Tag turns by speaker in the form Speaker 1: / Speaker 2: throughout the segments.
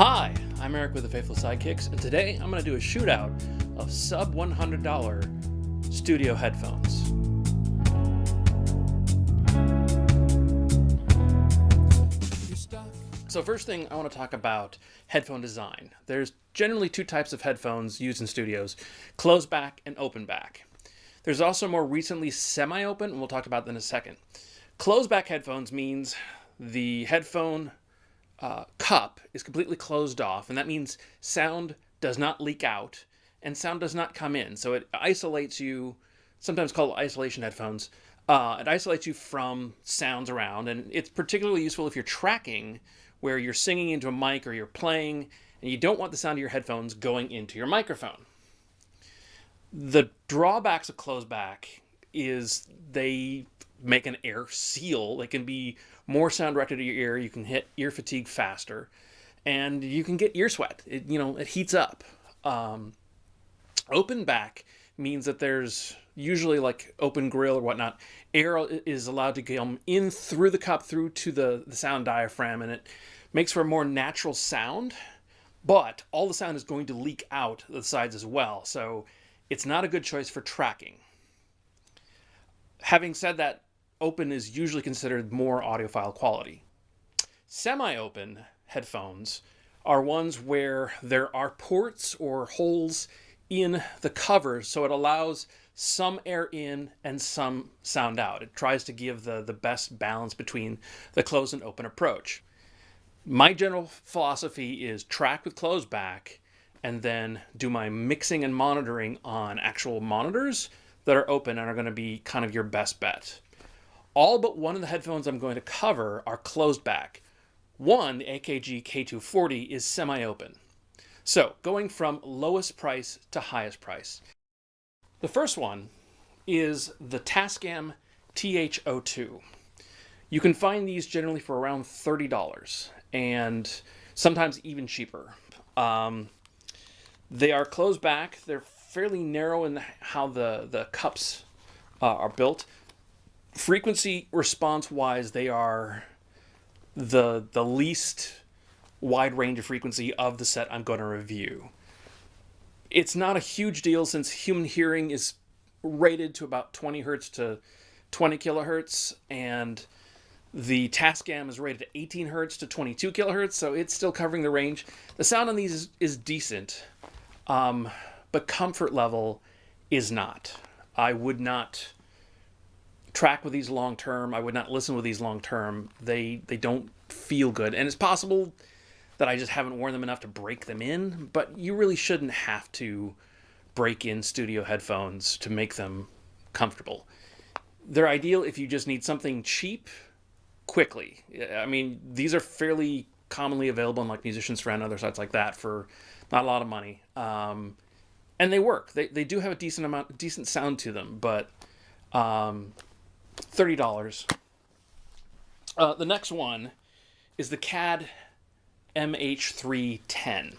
Speaker 1: Hi, I'm Eric with the Faithful Sidekicks, and today I'm going to do a shootout of sub $100 studio headphones. So first thing I want to talk about headphone design. There's generally two types of headphones used in studios, closed back and open back. There's also more recently semi-open, and we'll talk about that in a second. Closed back headphones means the headphone cup is completely closed off, and that means sound does not leak out and sound does not come in. So it isolates you, sometimes called isolation headphones. It isolates you from sounds around, and it's particularly useful if you're tracking, where you're singing into a mic or you're playing, and you don't want the sound of your headphones going into your microphone. The drawbacks of closed back is they make an air seal. They can be more sound directed to your ear. You can hit ear fatigue faster, and you can get ear sweat. It heats up. Open back means that there's usually like open grill or whatnot. Air is allowed to come in through the cup, through to the sound diaphragm, and it makes for a more natural sound, but all the sound is going to leak out the sides as well. So it's not a good choice for tracking. Having said that, open is usually considered more audiophile quality. Semi-open headphones are ones where there are ports or holes in the cover, so it allows some air in and some sound out. It tries to give the best balance between the closed and open approach. My general philosophy is track with closed back and then do my mixing and monitoring on actual monitors that are open and are going to be kind of your best bet. All but one of the headphones I'm going to cover are closed back. One, the AKG K240, is semi-open. So, going from lowest price to highest price. The first one is the Tascam TH-02. You can find these generally for around $30, and sometimes even cheaper. They are closed back. They're fairly narrow in how the cups are built. Frequency response wise, they are the least wide range of frequency of the set I'm going to review. It's not a huge deal since human hearing is rated to about 20 hertz to 20 kilohertz, and the Tascam is rated at 18 hertz to 22 kilohertz, so it's still covering the range. The sound on these is decent, but comfort level is not. I would not track with these long term. I would not listen with these long term. They don't feel good, and it's possible that I just haven't worn them enough to break them in, but you really shouldn't have to break in studio headphones to make them comfortable. They're ideal if you just need something cheap quickly. I mean, these are fairly commonly available on like Musician's Friend and other sites like that for not a lot of money, and they work. They do have a decent sound to them, but $30. The next one is the CAD MH310.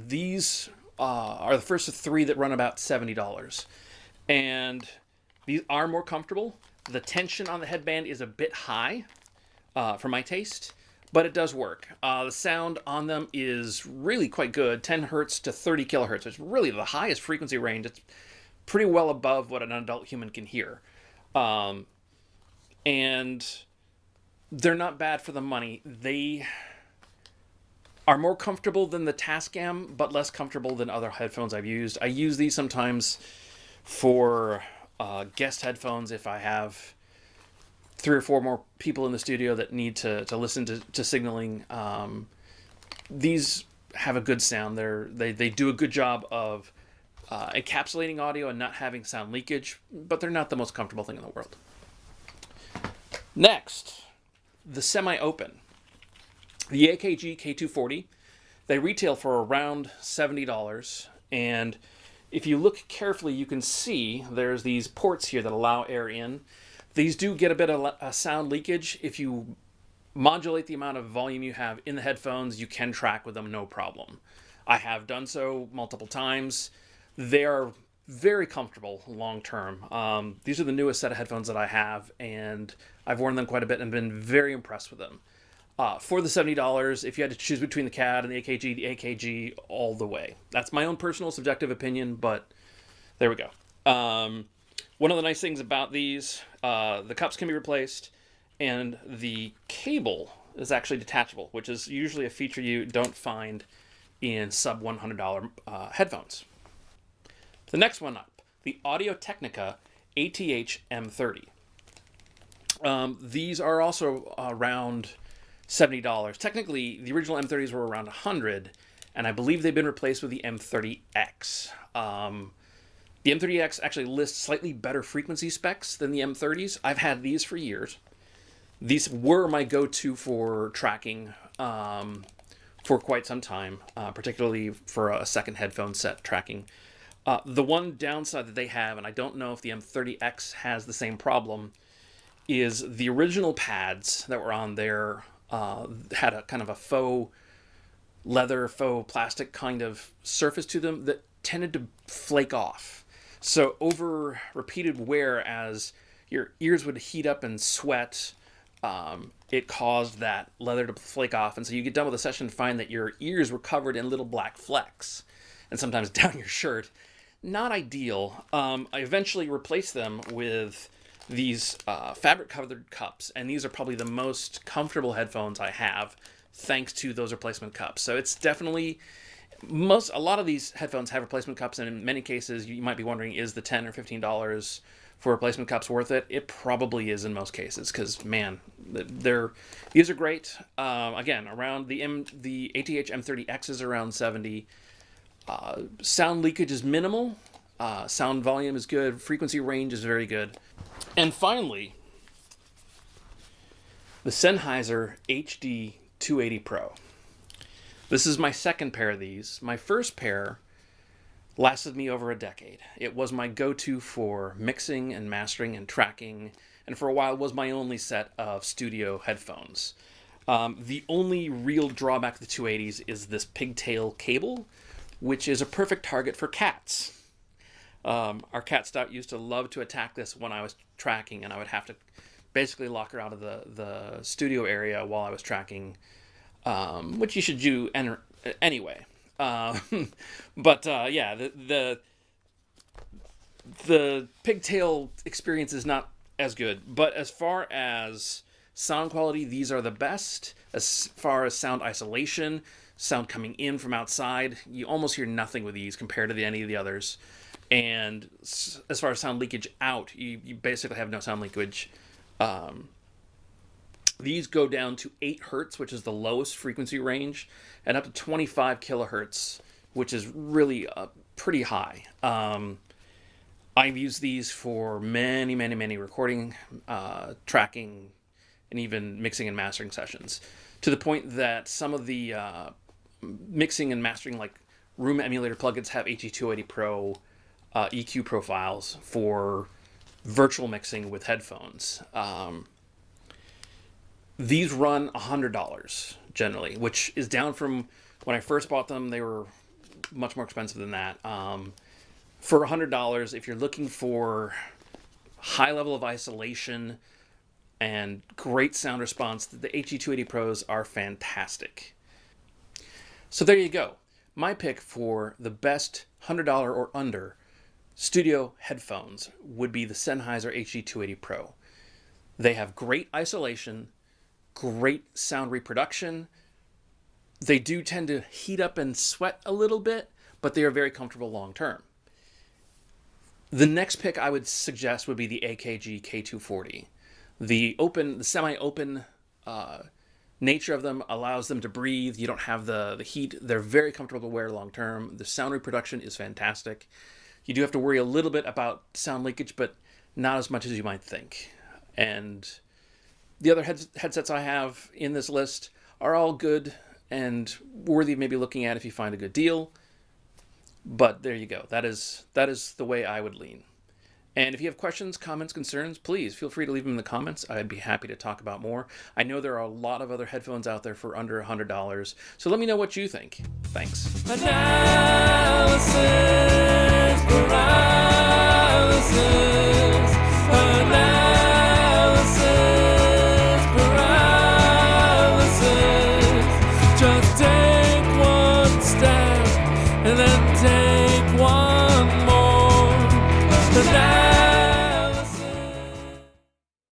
Speaker 1: These are the first of three that run about $70, and these are more comfortable. The tension on the headband is a bit high for my taste, but it does work. The sound on them is really quite good, 10 hertz to 30 kilohertz. It's really the highest frequency range. It's pretty well above what an adult human can hear. And they're not bad for the money. They are more comfortable than the Tascam, but less comfortable than other headphones I've used. I use these sometimes for guest headphones if I have 3 or 4 more people in the studio that need to listen to signaling. These have a good sound. They do a good job of encapsulating audio and not having sound leakage, but they're not the most comfortable thing in the world. Next, the semi-open. The AKG K240, they retail for around $70, and if you look carefully, you can see there's these ports here that allow air in. These do get a bit of sound leakage. If you modulate the amount of volume you have in the headphones, you can track with them no problem. I have done so multiple times. They are very comfortable long term. These are the newest set of headphones that I have, and I've worn them quite a bit and been very impressed with them. For the $70, if you had to choose between the CAD and the AKG all the way. That's my own personal subjective opinion, but there we go. One of the nice things about these, the cups can be replaced, and the cable is actually detachable, which is usually a feature you don't find in sub $100 headphones. The next one up, the Audio Technica ATH-M30. These are also around $70. Technically, the original M30s were around $100, and I believe they've been replaced with the M30X. The M30X actually lists slightly better frequency specs than the M30s. I've had these for years. These were my go-to for tracking for quite some time, particularly for a second headphone set tracking. The one downside that they have, and I don't know if the M30X has the same problem, is the original pads that were on there had a kind of a faux leather, faux plastic kind of surface to them that tended to flake off. So over repeated wear, as your ears would heat up and sweat, it caused that leather to flake off. And so you get done with a session and find that your ears were covered in little black flecks, and sometimes down your shirt. Not ideal. I eventually replaced them with these fabric-covered cups, and these are probably the most comfortable headphones I have, thanks to those replacement cups. So it's definitely a lot of these headphones have replacement cups, and in many cases you might be wondering, is the $10 or $15 for replacement cups worth it? It probably is in most cases, because man, these are great. Again, around the ATH M30X is around $70. Sound leakage is minimal. Sound volume is good. Frequency range is very good. And finally, the Sennheiser HD280 Pro. This is my second pair of these. My first pair lasted me over a decade. It was my go-to for mixing and mastering and tracking, and for a while was my only set of studio headphones. The only real drawback of the 280s is this pigtail cable, which is a perfect target for cats. Our cat Stout used to love to attack this when I was tracking, and I would have to basically lock her out of the studio area while I was tracking, which you should do anyway. But yeah, the pigtail experience is not as good. But as far as sound quality, these are the best. As far as sound isolation, sound coming in from outside, you almost hear nothing with these compared to any of the others. And as far as sound leakage out, you basically have no sound leakage. These go down to 8 hertz, which is the lowest frequency range, and up to 25 kilohertz, which is really pretty high. I've used these for many, many, many recording, tracking, and even mixing and mastering sessions, to the point that some of the mixing and mastering, like room emulator plugins, have HD280 Pro EQ profiles for virtual mixing with headphones. These run $100 generally, which is down from when I first bought them. They were much more expensive than that. For $100, if you're looking for high level of isolation and great sound response, the HD280 Pros are fantastic. So there you go. My pick for the best $100 or under studio headphones would be the Sennheiser HD280 Pro. They have great isolation, great sound reproduction. They do tend to heat up and sweat a little bit, but they are very comfortable long term. The next pick I would suggest would be the AKG K240. The semi-open nature of them allows them to breathe. You don't have the heat. They're very comfortable to wear long term. The sound reproduction is fantastic. You do have to worry a little bit about sound leakage, but not as much as you might think. And the other headsets I have in this list are all good and worthy of maybe looking at if you find a good deal. But there you go. That is the way I would lean. And if you have questions, comments, concerns, please feel free to leave them in the comments. I'd be happy to talk about more. I know there are a lot of other headphones out there for under $100, so let me know what you think. Thanks. Analysis paralysis.
Speaker 2: and then take one more. And